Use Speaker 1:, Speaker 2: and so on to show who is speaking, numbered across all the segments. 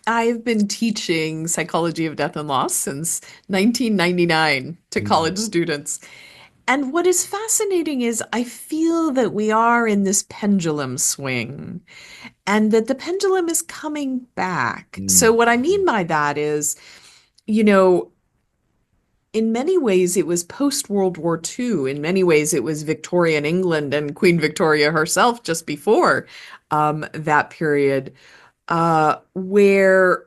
Speaker 1: I've been teaching psychology of death and loss since 1999 to
Speaker 2: Mm,
Speaker 1: college students. And what is fascinating is I feel that we are in this pendulum swing and that the pendulum is coming back. So,
Speaker 2: mm,
Speaker 1: what I mean by that is, you know, in many ways, it was post World War II. In many ways, it was Victorian England and Queen Victoria herself just before that period, where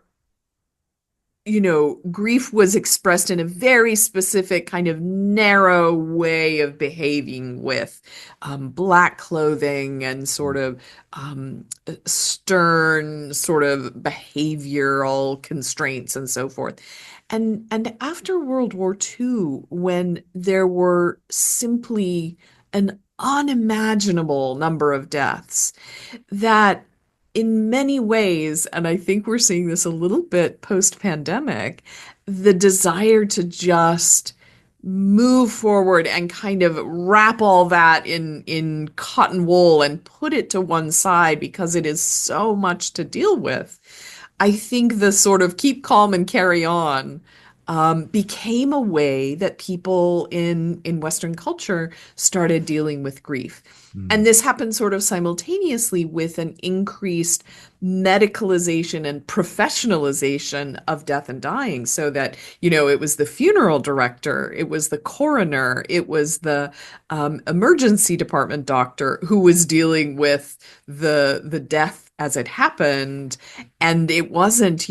Speaker 1: grief was expressed in a very specific kind of narrow way of behaving with black clothing and
Speaker 2: mm,
Speaker 1: sort of stern sort of behavioral constraints and so forth. And after World War II, when there were simply an unimaginable number of deaths, that in many ways, and I think we're seeing this a little bit post-pandemic, the desire to just move forward and kind of wrap all that in cotton wool and put it to one side because it is so much to deal with. I think the sort of keep calm and carry on became a way that people in Western culture started dealing with grief.
Speaker 2: mm,
Speaker 1: And this happened sort of simultaneously with an increased medicalization and professionalization of death and dying, so that, it was the funeral director, it was the coroner, it was the emergency department doctor who was dealing with the death as it happened. And it wasn't,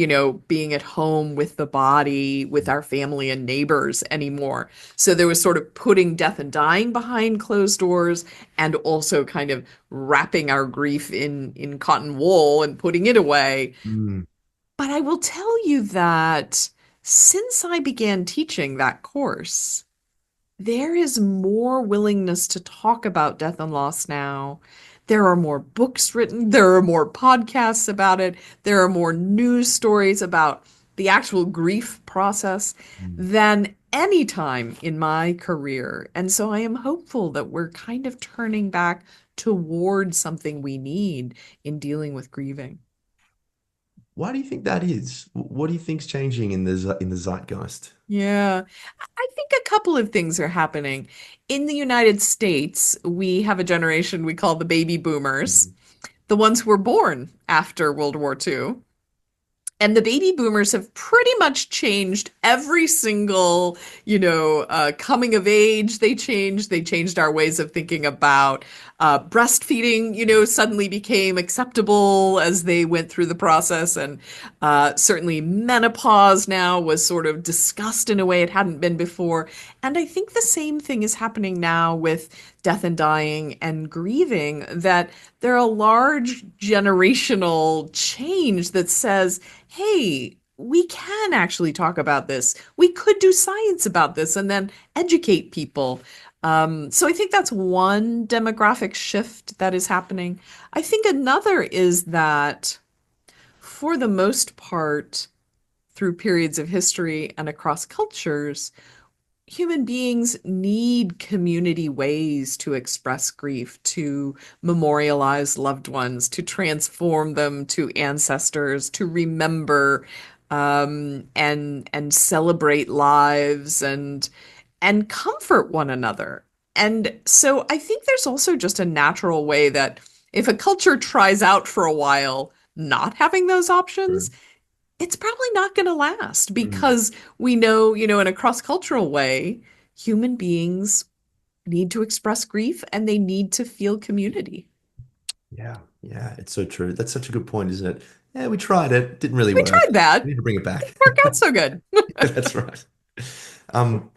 Speaker 1: being at home with the body, with our family and neighbors anymore. So there was sort of putting death and dying behind closed doors and also kind of wrapping our grief in cotton wool and putting it away.
Speaker 2: mm.
Speaker 1: But I will tell you that since I began teaching that course, there is more willingness to talk about death and loss now. There are more books written, there are more podcasts about it, there are more news stories about the actual grief process
Speaker 2: Mm.
Speaker 1: than any time in my career. And so I am hopeful that we're kind of turning back toward something we need in dealing with grieving.
Speaker 2: Why do you think that is? What do you think's changing in the zeitgeist?
Speaker 1: Yeah, I think a couple of things are happening. In the United States, we have a generation we call the baby boomers,
Speaker 2: Mm.
Speaker 1: the ones who were born after World War II. And the baby boomers have pretty much changed every single, coming of age. They changed our ways of thinking about breastfeeding, suddenly became acceptable as they went through the process. And certainly menopause now was sort of discussed in a way it hadn't been before. And I think the same thing is happening now with death and dying and grieving, that there are a large generational change that says, hey, we can actually talk about this. We could do science about this and then educate people. So I think that's one demographic shift that is happening. I think another is that for the most part, through periods of history and across cultures, human beings need community ways to express grief, to memorialize loved ones, to transform them to ancestors, to remember and celebrate lives and comfort one another. And so I think there's also just a natural way that if a culture tries out for a while not having those
Speaker 2: True.
Speaker 1: options, it's probably not going to last
Speaker 2: Mm.
Speaker 1: because we know, in a cross-cultural way, human beings need to express grief and they need to feel community.
Speaker 2: Yeah, yeah, it's so true. That's such a good point, isn't it? Yeah, we tried it. Didn't really
Speaker 1: We
Speaker 2: work.
Speaker 1: tried
Speaker 2: We
Speaker 1: that.
Speaker 2: need to bring it
Speaker 1: Didn't
Speaker 2: back.
Speaker 1: work out so good.
Speaker 2: That's right. Um,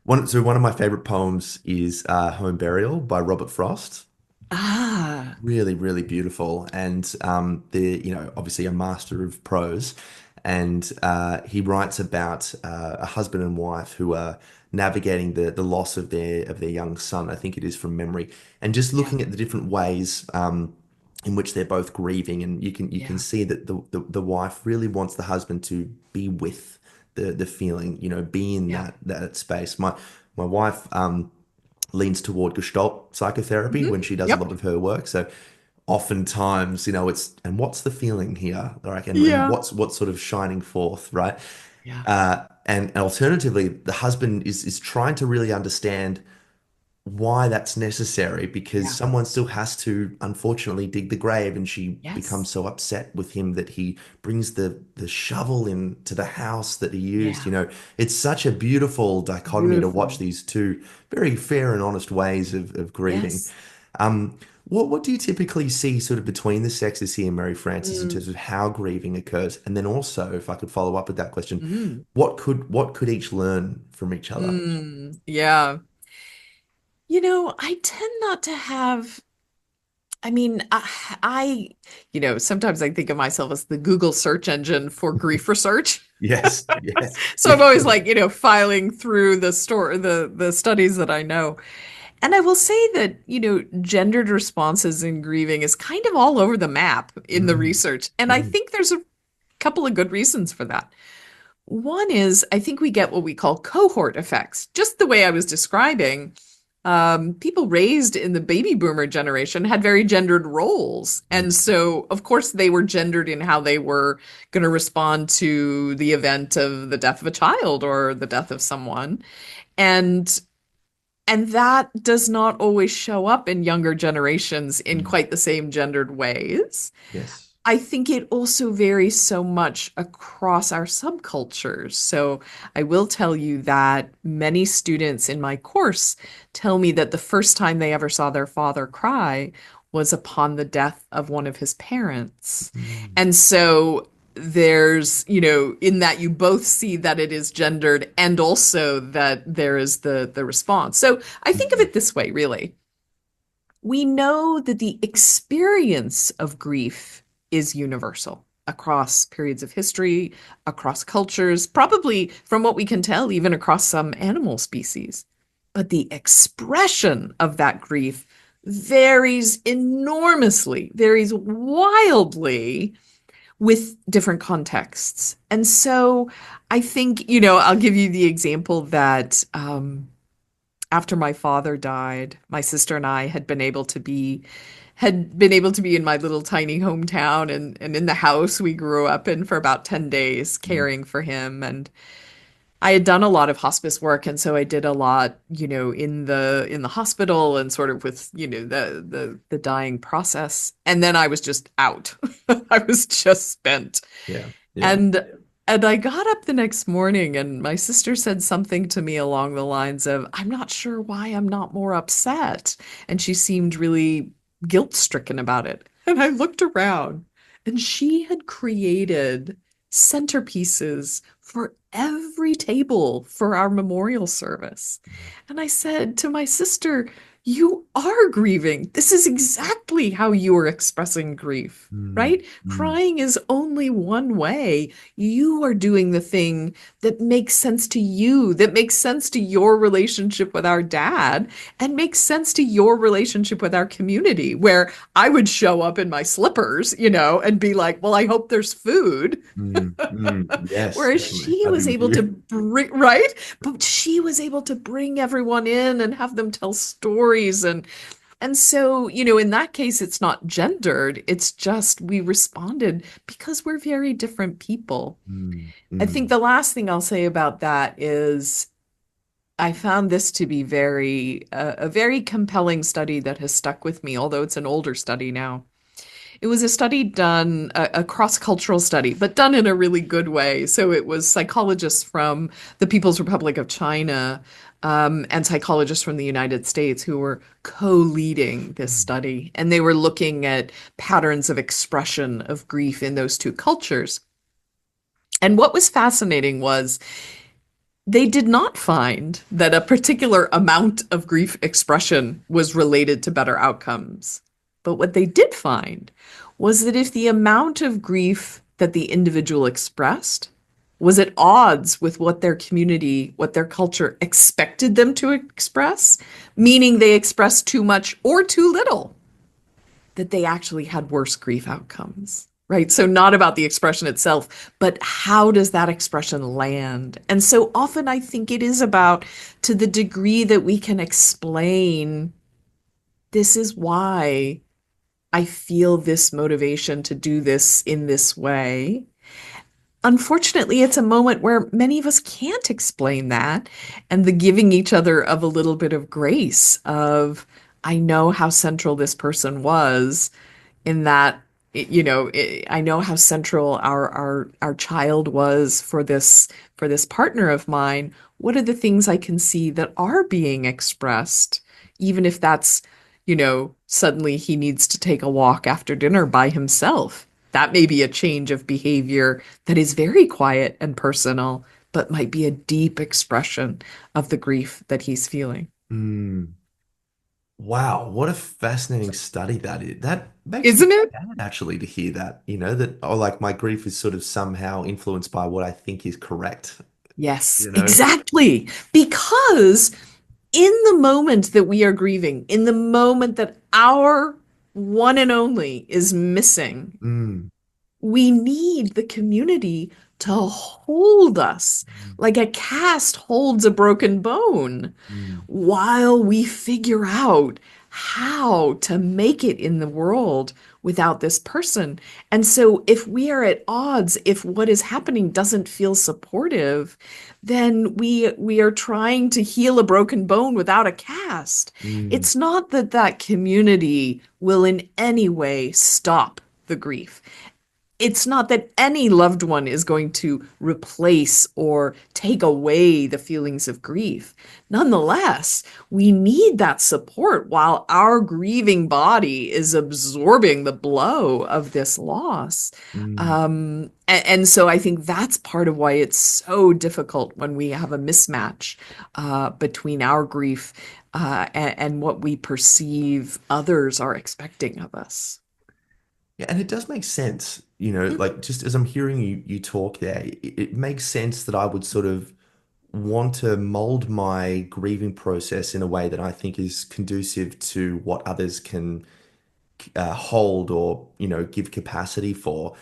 Speaker 2: one of my favorite poems is Home Burial by Robert Frost.
Speaker 1: Ah,
Speaker 2: Really, really beautiful. And obviously a master of prose. And he writes about a husband and wife who are navigating the loss of their young son, I think it is from memory, and just
Speaker 1: yeah,
Speaker 2: looking at the different ways in which they're both grieving. And you can
Speaker 1: yeah,
Speaker 2: see that the wife really wants the husband to be with the feeling, be in
Speaker 1: yeah.
Speaker 2: that space. My wife leans toward Gestalt psychotherapy
Speaker 1: Hmm.
Speaker 2: when she does a
Speaker 1: Yep.
Speaker 2: lot of her work. So oftentimes, it's and what's the feeling here, like, and
Speaker 1: Yeah.
Speaker 2: what's sort of shining forth, right?
Speaker 1: Yeah.
Speaker 2: And alternatively, the husband is trying to really understand why that's necessary because
Speaker 1: Yeah.
Speaker 2: someone still has to unfortunately dig the grave, and she becomes
Speaker 1: Yes.
Speaker 2: so upset with him that he brings the shovel into the house that he used.
Speaker 1: Yeah.
Speaker 2: It's such a beautiful dichotomy to watch
Speaker 1: Beautiful.
Speaker 2: these two very fair and honest ways of grieving.
Speaker 1: Yes.
Speaker 2: What do you typically see sort of between the sexes here, Mary Frances, in
Speaker 1: Mm.
Speaker 2: terms of how grieving occurs? And then also, if I could follow up with that question,
Speaker 1: Mm.
Speaker 2: what could each learn from each other?
Speaker 1: Mm. Yeah. I tend not to have, I mean, sometimes I think of myself as the Google search engine for grief research.
Speaker 2: Yes, yes,
Speaker 1: So I'm
Speaker 2: yeah.
Speaker 1: always like, filing through the studies that I know. And I will say that, gendered responses in grieving is kind of all over the map in the
Speaker 2: Mm,
Speaker 1: research. And I
Speaker 2: mm,
Speaker 1: think there's a couple of good reasons for that. One is I think we get what we call cohort effects, just the way I was describing. People raised in the baby boomer generation had very gendered roles. And
Speaker 2: mm,
Speaker 1: so, of course, they were gendered in how they were going to respond to the event of the death of a child or the death of someone. And and that does not always show up in younger generations in
Speaker 2: mm.
Speaker 1: quite the same gendered ways.
Speaker 2: Yes.
Speaker 1: I think it also varies so much across our subcultures. So I will tell you that many students in my course tell me that the first time they ever saw their father cry was upon the death of one of his parents.
Speaker 2: Mm,
Speaker 1: And so there's, in that you both see that it is gendered and also that there is the response. So I think of
Speaker 2: mm,
Speaker 1: it this way, really. We know that the experience of grief is universal across periods of history, across cultures, probably from what we can tell, even across some animal species. But the expression of that grief varies enormously, varies wildly with different contexts. And so I think, I'll give you the example that after my father died, my sister and I had been able to be in my little tiny hometown and in the house we grew up in for about 10 days
Speaker 2: mm,
Speaker 1: caring for him. And I had done a lot of hospice work, and so I did a lot, in the hospital and sort of with, the dying process. And then I was just out. I was just spent.
Speaker 2: yeah, yeah.
Speaker 1: And and I got up the next morning and my sister said something to me along the lines of, I'm not sure why I'm not more upset. And she seemed really guilt-stricken about it. And I looked around and she had created centerpieces for every table for our memorial service. And I said to my sister, you are grieving. This is exactly how you are expressing grief,
Speaker 2: Mm,
Speaker 1: right?
Speaker 2: mm,
Speaker 1: Crying is only one way. You are doing the thing that makes sense to you, that makes sense to your relationship with our dad, and makes sense to your relationship with our community, where I would show up in my slippers, and be like, well, I hope there's food.
Speaker 2: yes,
Speaker 1: Whereas
Speaker 2: definitely.
Speaker 1: she
Speaker 2: I'd be
Speaker 1: was
Speaker 2: with
Speaker 1: able to
Speaker 2: you.
Speaker 1: bring, right? But she was able to bring everyone in and have them tell stories. And so, in that case, it's not gendered. It's just we responded because we're very different people.
Speaker 2: Mm,
Speaker 1: I think
Speaker 2: mm,
Speaker 1: the last thing I'll say about that is I found this to be a very compelling study that has stuck with me, although it's an older study now. It was a study done, a cross-cultural study, but done in a really good way. So it was psychologists from the People's Republic of China, and psychologists from the United States who were co-leading this
Speaker 2: mm,
Speaker 1: study. And they were looking at patterns of expression of grief in those two cultures. And what was fascinating was they did not find that a particular amount of grief expression was related to better outcomes. But what they did find was that if the amount of grief that the individual expressed was at odds with what their community, what their culture expected them to express, meaning they expressed too much or too little, that they actually had worse grief outcomes. Right. So, not about the expression itself, but how does that expression land? And so often I think it is about, to the degree that we can explain, this is why I feel this motivation to do this in this way. Unfortunately, it's a moment where many of us can't explain that. And the giving each other of a little bit of grace of, I know how central this person was in that, I know how central our child was for this partner of mine. What are the things I can see that are being expressed, even if that's, suddenly he needs to take a walk after dinner by himself. That may be a change of behavior that is very quiet and personal, but might be a deep expression of the grief that he's feeling.
Speaker 2: Mm. Wow, what a fascinating study that is. That makes me
Speaker 1: Isn't it?
Speaker 2: sad actually to hear that, that oh like my grief is sort of somehow influenced by what I think is correct,
Speaker 1: Yes,
Speaker 2: you know?
Speaker 1: exactly. Because in the moment that we are grieving, in the moment that our one and only is missing,
Speaker 2: Mm,
Speaker 1: we need the community to hold us like a cast holds a broken bone
Speaker 2: mm,
Speaker 1: while we figure out how to make it in the world without this person. And so if we are at odds, if what is happening doesn't feel supportive, then we are trying to heal a broken bone without a cast.
Speaker 2: mm,
Speaker 1: It's not that that community will in any way stop the grief. It's not that any loved one is going to replace or take away the feelings of grief. Nonetheless, we need that support while our grieving body is absorbing the blow of this loss.
Speaker 2: mm.
Speaker 1: And so I think that's part of why it's so difficult when we have a mismatch between our grief and what we perceive others are expecting of us.
Speaker 2: Yeah, and it does make sense, like just as I'm hearing you talk there, it makes sense that I would sort of want to mold my grieving process in a way that I think is conducive to what others can hold or give capacity for.